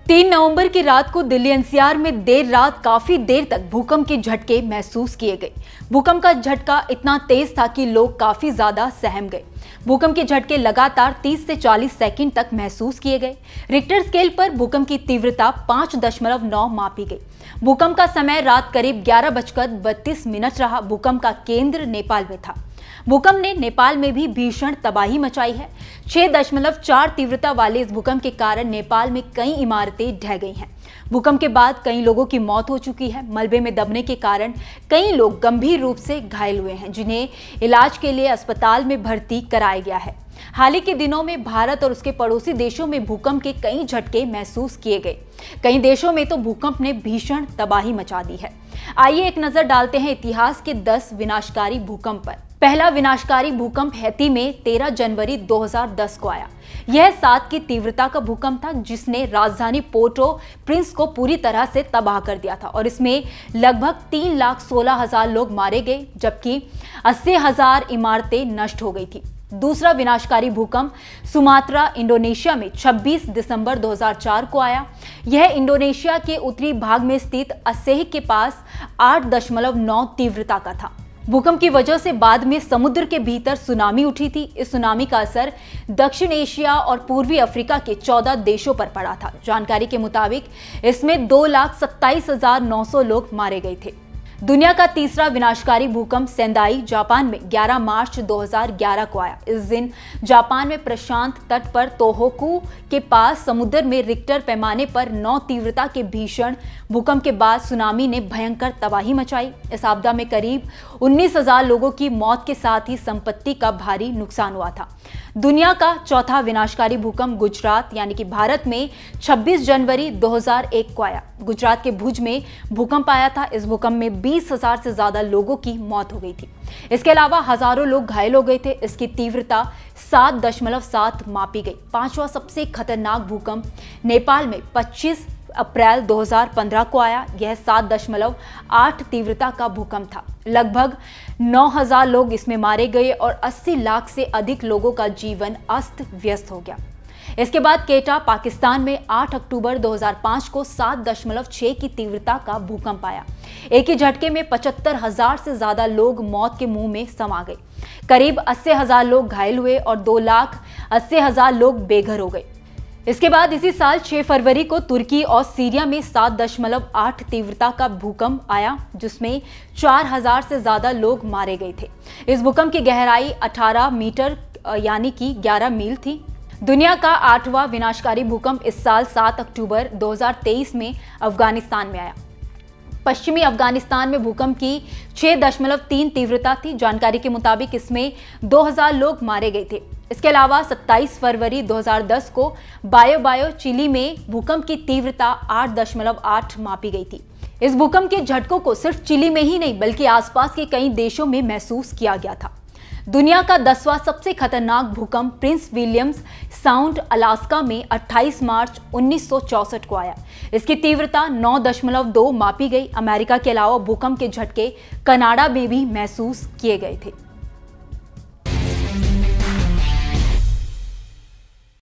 3 नवंबर की रात को दिल्ली एनसीआर में देर रात काफी देर तक भूकंप के झटके महसूस किए गए। भूकंप का झटका इतना तेज था कि लोग काफी ज्यादा सहम गए। भूकंप के झटके लगातार 30 से 40 सेकंड तक महसूस किए गए। रिक्टर स्केल पर भूकंप की तीव्रता 5.9 मापी गई। भूकंप का समय रात करीब 11:32 रहा। भूकंप का केंद्र नेपाल में था। भूकंप ने नेपाल में भी भीषण तबाही मचाई है। 6.4 तीव्रता वाले इस भूकंप के कारण नेपाल में कई इमारतें ढह गई हैं। भूकंप के बाद कई लोगों की मौत हो चुकी है। मलबे में दबने के कारण कई लोग गंभीर रूप से घायल हुए हैं, जिन्हें इलाज के लिए अस्पताल में भर्ती कराया गया है। हाल ही के दिनों में भारत और उसके पड़ोसी देशों में भूकंप के कई झटके महसूस किए गए। कई देशों में तो भूकंप ने भीषण तबाही मचा दी है। आइए एक नजर डालते हैं इतिहास के 10 विनाशकारी भूकंप पर। पहला विनाशकारी भूकंप हैती में 13 जनवरी 2010 को आया। यह 7 की तीव्रता का भूकंप था, जिसने राजधानी पोर्टो प्रिंस को पूरी तरह से तबाह कर दिया था और इसमें लगभग 3,16,000 लोग मारे गए, जबकि 80,000 इमारतें नष्ट हो गई थी। दूसरा विनाशकारी भूकंप सुमात्रा इंडोनेशिया में 26 दिसंबर 2004 को आया। यह इंडोनेशिया के उत्तरी भाग में स्थित असेह के पास 8.9 तीव्रता का था। भूकंप की वजह से बाद में समुद्र के भीतर सुनामी उठी थी। इस सुनामी का असर दक्षिण एशिया और पूर्वी अफ्रीका के 14 देशों पर पड़ा था। जानकारी के मुताबिक इसमें 2,27,900 लोग मारे गए थे। दुनिया का तीसरा विनाशकारी भूकंप सेंदाई जापान में 11 मार्च 2011 को आया। इस दिन जापान में प्रशांत तट पर तोहोकू के पास समुद्र में रिक्टर पैमाने पर 9 तीव्रता के भीषण भूकंप के बाद सुनामी ने भयंकर तबाही मचाई। इस आपदा में करीब 19,000 लोगों की मौत के साथ ही संपत्ति का भारी नुकसान हुआ था। दुनिया का चौथा विनाशकारी भूकंप गुजरात यानी कि भारत में 26 जनवरी 2001 को आया। गुजरात के भुज में भूकंप आया था। इस भूकंप में 20,000 से ज्यादा लोगों की मौत हो गई थी। इसके अलावा हजारों लोग घायल हो गए थे। इसकी तीव्रता 7.7 मापी गई। पांचवा सबसे खतरनाक भूकंप नेपाल में 25 अप्रैल 2015 को आया। यह 7.8 तीव्रता का भूकंप था। लगभग 9,000 लोग इसमें मारे गए और 80 लाख से अधिक लोगों का जीवन अस्त व्यस्त हो गया। इसके बाद केटा पाकिस्तान में 8 अक्टूबर 2005 को 7.6 की तीव्रता का भूकंप आया। एक ही झटके में 75,000 से ज्यादा लोग मौत के मुंह में समा गए। करीब 80,000 लोग घायल हुए और 2,80,000 लोग बेघर हो गए। इसके बाद इसी साल 6 फरवरी को तुर्की और सीरिया में 7.8 तीव्रता का भूकंप आया, जिसमें 4,000 से ज्यादा लोग मारे गए थे। इस भूकंप की गहराई 18 मीटर यानी कि 11 मील थी। दुनिया का 8वां विनाशकारी भूकंप इस साल 7 अक्टूबर 2023 में अफगानिस्तान में आया। पश्चिमी अफगानिस्तान में भूकंप की 6.3 तीव्रता थी। जानकारी के मुताबिक इसमें 2,000 लोग मारे गए थे। इसके अलावा 27 फरवरी 2010 को बायो चिली में भूकंप की तीव्रता 8.8 मापी गई थी। इस भूकंप के झटकों को सिर्फ चिली में ही नहीं बल्कि आसपास के कई देशों में महसूस किया गया था। दुनिया का 10वां सबसे खतरनाक भूकंप प्रिंस विलियम्स साउंड अलास्का में 28 मार्च 1964 को आया। इसकी तीव्रता 9.2 मापी गई। अमेरिका के अलावा भूकंप के झटके कनाडा में भी महसूस किए गए थे।